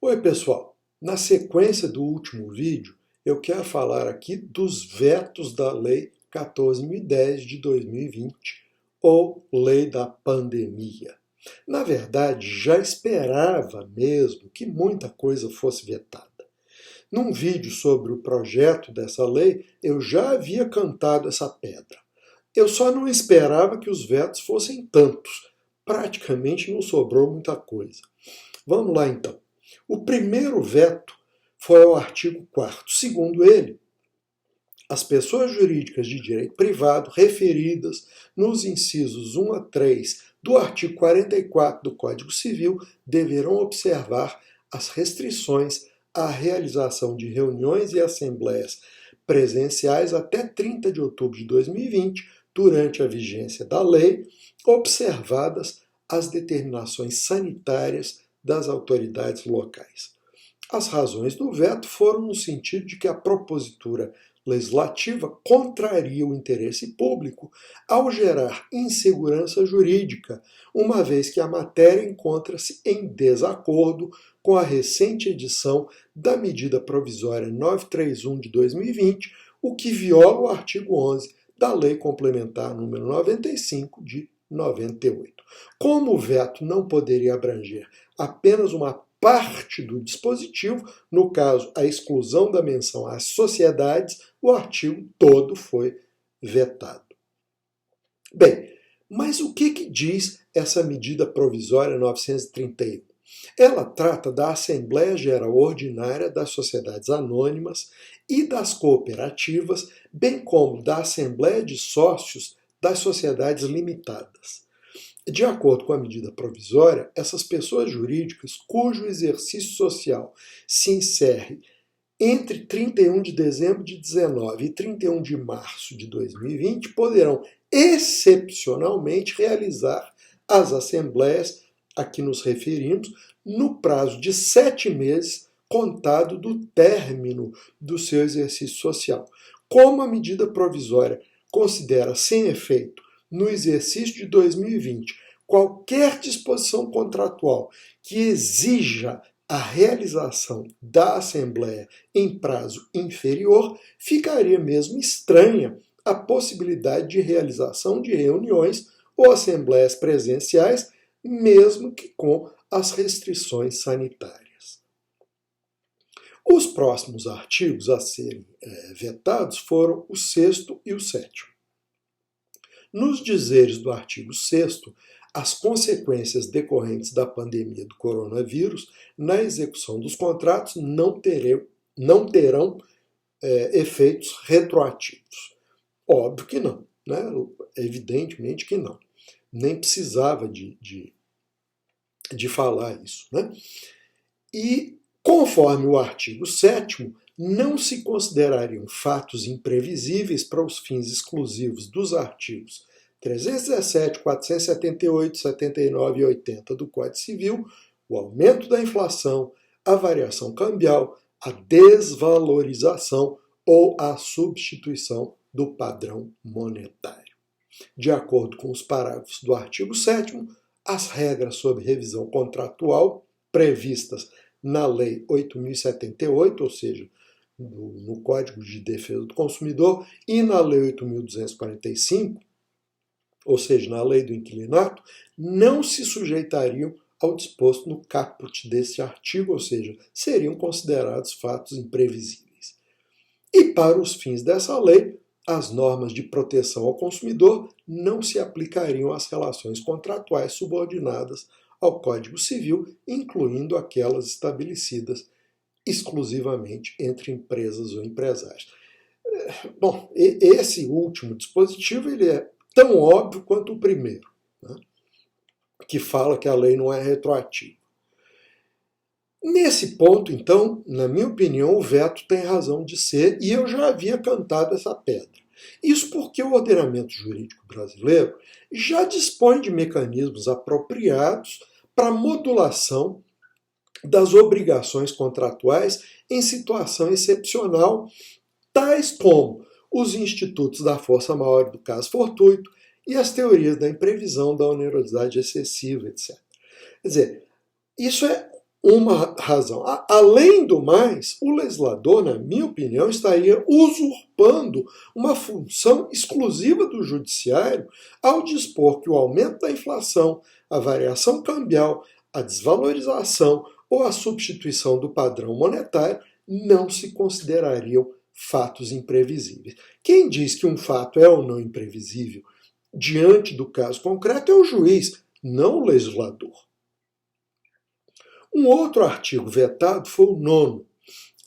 Oi, pessoal! Na sequência do último vídeo, eu quero falar aqui dos vetos da Lei 14.010 de 2020, ou Lei da Pandemia. Na verdade, já esperava mesmo que muita coisa fosse vetada. Num vídeo sobre o projeto dessa lei, eu já havia cantado essa pedra. Eu só não esperava que os vetos fossem tantos. Praticamente não sobrou muita coisa. Vamos lá então. O primeiro veto foi ao artigo 4º. Segundo ele, as pessoas jurídicas de direito privado referidas nos incisos 1 a 3 do artigo 44 do Código Civil deverão observar as restrições à realização de reuniões e assembleias presenciais até 30 de outubro de 2020, durante a vigência da lei, observadas as determinações sanitárias das autoridades locais. As razões do veto foram no sentido de que a propositura legislativa contraria o interesse público ao gerar insegurança jurídica, uma vez que a matéria encontra-se em desacordo com a recente edição da medida provisória 931 de 2020, o que viola o artigo 11 da Lei Complementar número 95 de 98. Como o veto não poderia abranger apenas uma parte do dispositivo, no caso, a exclusão da menção às sociedades, o artigo todo foi vetado. Bem, mas o que diz essa medida provisória 931? Ela trata da Assembleia Geral Ordinária das Sociedades Anônimas e das cooperativas, bem como da Assembleia de Sócios das Sociedades Limitadas. De acordo com a medida provisória, essas pessoas jurídicas cujo exercício social se encerre entre 31 de dezembro de 2019 e 31 de março de 2020 poderão excepcionalmente realizar as assembleias a que nos referimos no prazo de 7 meses contado do término do seu exercício social. Como a medida provisória considera sem efeito no exercício de 2020 qualquer disposição contratual que exija a realização da Assembleia em prazo inferior, ficaria mesmo estranha a possibilidade de realização de reuniões ou assembleias presenciais, mesmo que com as restrições sanitárias. Os próximos artigos a serem vetados foram o 6º e o 7º. Nos dizeres do artigo 6º, as consequências decorrentes da pandemia do coronavírus na execução dos contratos não terão efeitos retroativos. Óbvio que não, né? Evidentemente que não. Nem precisava de falar isso, né? E, conforme o artigo 7º, não se considerariam fatos imprevisíveis para os fins exclusivos dos artigos 317, 478, 79 e 80 do Código Civil o aumento da inflação, a variação cambial, a desvalorização ou a substituição do padrão monetário. De acordo com os parágrafos do artigo 7º, as regras sobre revisão contratual previstas na Lei 8.078, ou seja, no Código de Defesa do Consumidor, e na Lei 8.245, ou seja, na Lei do Inquilinato, não se sujeitariam ao disposto no caput desse artigo, ou seja, seriam considerados fatos imprevisíveis. E para os fins dessa lei, as normas de proteção ao consumidor não se aplicariam às relações contratuais subordinadas ao Código Civil, incluindo aquelas estabelecidas exclusivamente entre empresas ou empresários. Bom, esse último dispositivo ele é tão óbvio quanto o primeiro, né? Que fala que a lei não é retroativa. Nesse ponto, então, na minha opinião, o veto tem razão de ser, e eu já havia cantado essa pedra. Isso porque o ordenamento jurídico brasileiro já dispõe de mecanismos apropriados para modulação das obrigações contratuais em situação excepcional, tais como os institutos da força maior e do caso fortuito e as teorias da imprevisão, da onerosidade excessiva, etc. Quer dizer, isso é uma razão. Além do mais, o legislador, na minha opinião, estaria usurpando uma função exclusiva do judiciário ao dispor que o aumento da inflação, a variação cambial, a desvalorização ou a substituição do padrão monetário não se considerariam fatos imprevisíveis. Quem diz que um fato é ou não imprevisível diante do caso concreto é o juiz, não o legislador. Um outro artigo vetado foi o 9º.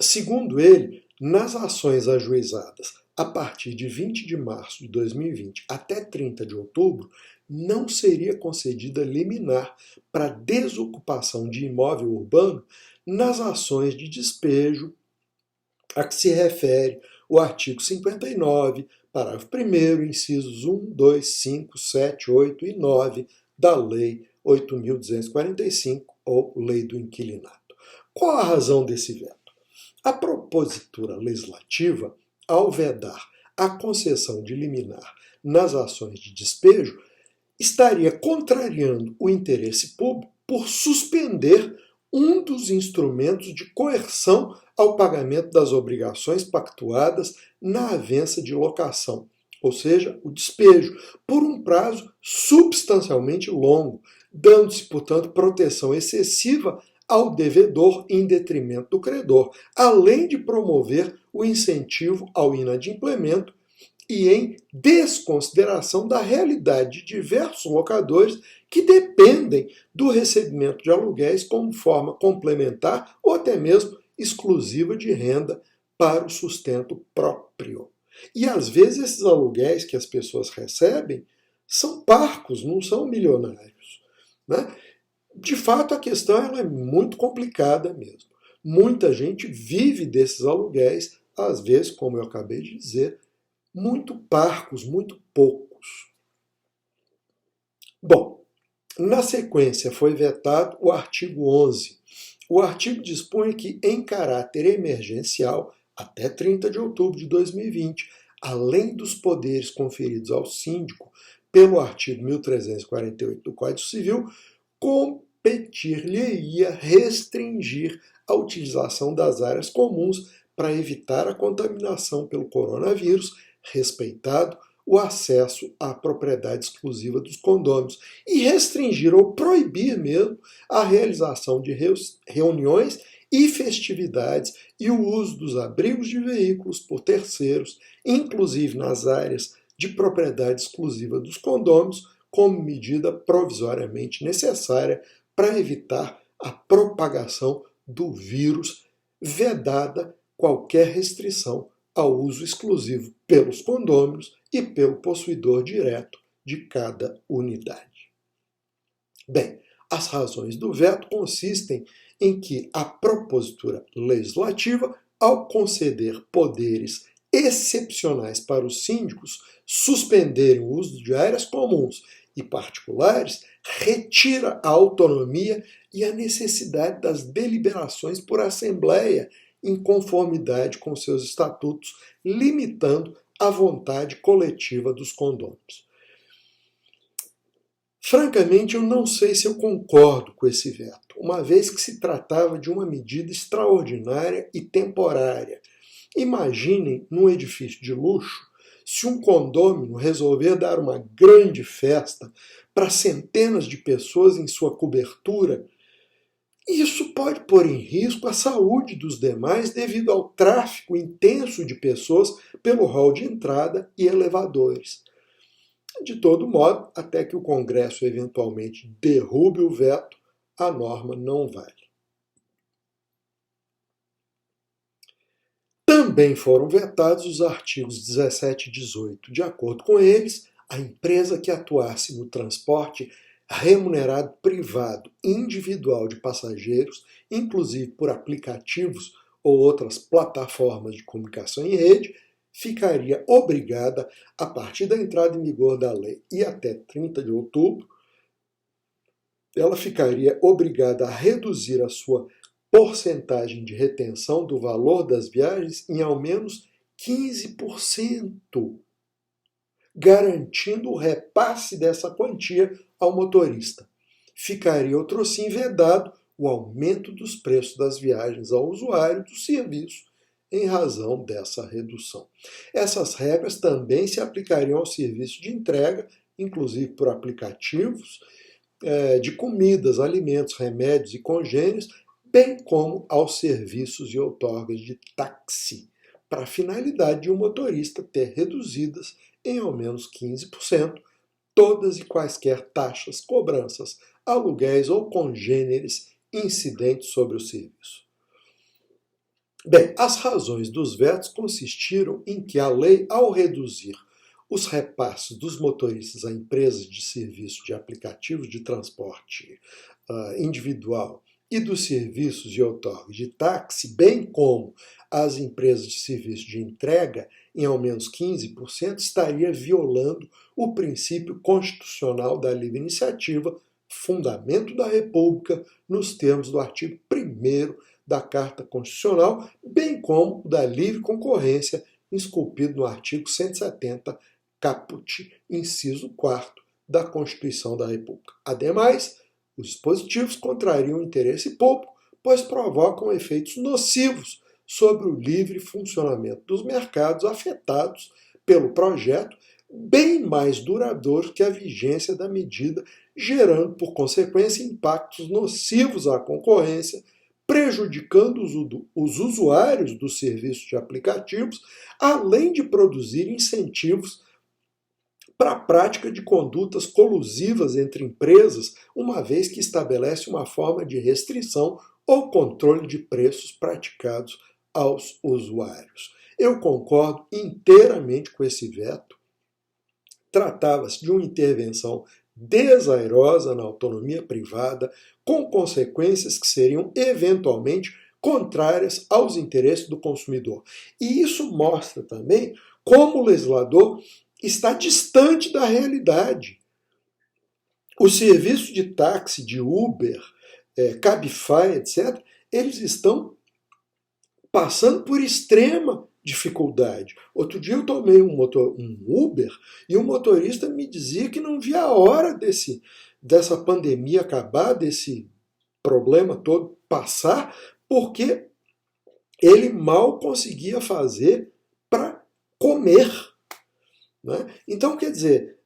Segundo ele, nas ações ajuizadas a partir de 20 de março de 2020 até 30 de outubro, não seria concedida liminar para desocupação de imóvel urbano nas ações de despejo a que se refere o artigo 59, parágrafo 1º, incisos 1, 2, 5, 7, 8 e 9 da Lei 8.245, ou Lei do Inquilinato. Qual a razão desse veto? A propositura legislativa, ao vedar a concessão de liminar nas ações de despejo, estaria contrariando o interesse público por suspender um dos instrumentos de coerção ao pagamento das obrigações pactuadas na avença de locação, ou seja, o despejo, por um prazo substancialmente longo, dando-se, portanto, proteção excessiva ao devedor em detrimento do credor, além de promover o incentivo ao inadimplemento e em desconsideração da realidade de diversos locadores que dependem do recebimento de aluguéis como forma complementar ou até mesmo exclusiva de renda para o sustento próprio. E às vezes esses aluguéis que as pessoas recebem são parcos, não são milionários, né? De fato, a questão ela é muito complicada mesmo. Muita gente vive desses aluguéis, às vezes, como eu acabei de dizer, muito parcos, muito poucos. Bom, na sequência foi vetado o artigo 11. O artigo dispõe que, em caráter emergencial, até 30 de outubro de 2020, além dos poderes conferidos ao síndico pelo artigo 1348 do Código Civil, competir-lhe-ia restringir a utilização das áreas comuns para evitar a contaminação pelo coronavírus, respeitado o acesso à propriedade exclusiva dos condôminos e restringir ou proibir mesmo a realização de reuniões e festividades e o uso dos abrigos de veículos por terceiros, inclusive nas áreas de propriedade exclusiva dos condôminos, como medida provisoriamente necessária para evitar a propagação do vírus, vedada qualquer restrição ao uso exclusivo pelos condôminos e pelo possuidor direto de cada unidade. Bem, as razões do veto consistem em que a propositura legislativa, ao conceder poderes excepcionais para os síndicos suspenderem o uso de áreas comuns e particulares, retira a autonomia e a necessidade das deliberações por assembleia em conformidade com seus estatutos, limitando a vontade coletiva dos condôminos. Francamente, eu não sei se eu concordo com esse veto, uma vez que se tratava de uma medida extraordinária e temporária. Imaginem, num edifício de luxo, se um condômino resolver dar uma grande festa para centenas de pessoas em sua cobertura, isso pode pôr em risco a saúde dos demais devido ao tráfego intenso de pessoas pelo hall de entrada e elevadores. De todo modo, até que o Congresso eventualmente derrube o veto, a norma não vale. Também foram vetados os artigos 17 e 18. De acordo com eles, a empresa que atuasse no transporte remunerado privado individual de passageiros, inclusive por aplicativos ou outras plataformas de comunicação em rede, ficaria obrigada, a partir da entrada em vigor da lei e até 30 de outubro, ela ficaria obrigada a reduzir a sua porcentagem de retenção do valor das viagens em ao menos 15%, garantindo o repasse dessa quantia ao motorista. Ficaria, outrossim, vedado o aumento dos preços das viagens ao usuário do serviço em razão dessa redução. Essas regras também se aplicariam ao serviço de entrega, inclusive por aplicativos, de comidas, alimentos, remédios e congêneres, bem como aos serviços e outorgas de táxi, para a finalidade de o motorista ter reduzidas em ao menos 15% todas e quaisquer taxas, cobranças, aluguéis ou congêneres incidentes sobre o serviço. Bem, as razões dos vetos consistiram em que a lei, ao reduzir os repasses dos motoristas a empresas de serviço de aplicativos de transporte individual e dos serviços de outorga de táxi, bem como as empresas de serviço de entrega, em ao menos 15%, estaria violando o princípio constitucional da livre iniciativa, fundamento da República, nos termos do artigo 1º da Carta Constitucional, bem como da livre concorrência, esculpido no artigo 170, caput, inciso 4º da Constituição da República. Ademais, os dispositivos contrariam o interesse público, pois provocam efeitos nocivos sobre o livre funcionamento dos mercados afetados pelo projeto, bem mais duradouros que a vigência da medida, gerando, por consequência, impactos nocivos à concorrência, prejudicando os usuários dos serviços de aplicativos, além de produzir incentivos para a prática de condutas colusivas entre empresas, uma vez que estabelece uma forma de restrição ou controle de preços praticados aos usuários. Eu concordo inteiramente com esse veto. Tratava-se de uma intervenção desairosa na autonomia privada, com consequências que seriam eventualmente contrárias aos interesses do consumidor. E isso mostra também como o legislador está distante da realidade. Os serviços de táxi, de Uber, Cabify, etc., eles estão passando por extrema dificuldade. Outro dia eu tomei um Uber e o motorista me dizia que não via a hora dessa pandemia acabar, desse problema todo passar, porque ele mal conseguia fazer para comer. Né? Então, quer dizer,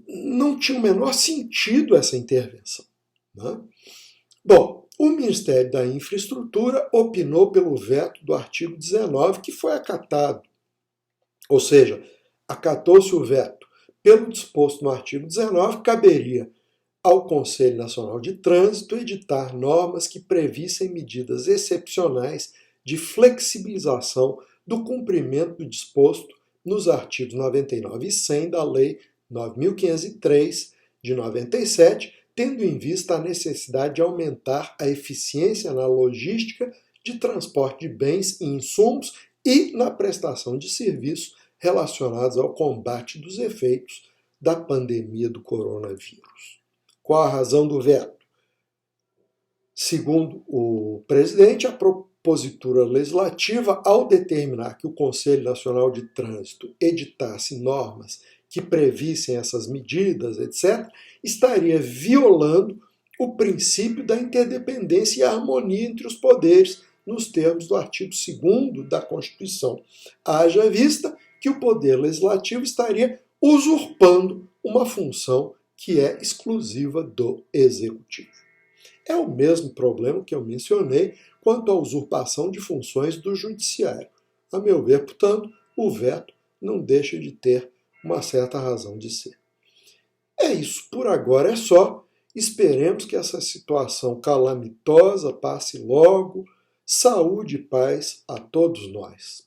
não tinha o menor sentido essa intervenção. Né? Bom, o Ministério da Infraestrutura opinou pelo veto do artigo 19, que foi acatado. Ou seja, acatou-se o veto. Pelo disposto no artigo 19, caberia ao Conselho Nacional de Trânsito editar normas que previssem medidas excepcionais de flexibilização do cumprimento do disposto nos artigos 99 e 100 da Lei 9.503, de 97, tendo em vista a necessidade de aumentar a eficiência na logística de transporte de bens e insumos e na prestação de serviços relacionados ao combate dos efeitos da pandemia do coronavírus. Qual a razão do veto? Segundo o presidente, a propositura legislativa, ao determinar que o Conselho Nacional de Trânsito editasse normas que previssem essas medidas, etc., estaria violando o princípio da interdependência e harmonia entre os poderes, nos termos do artigo 2º da Constituição. Haja vista que o Poder Legislativo estaria usurpando uma função que é exclusiva do Executivo. É o mesmo problema que eu mencionei quanto à usurpação de funções do Judiciário. A meu ver, portanto, o veto não deixa de ter uma certa razão de ser. É isso, por agora é só. Esperemos que essa situação calamitosa passe logo. Saúde e paz a todos nós.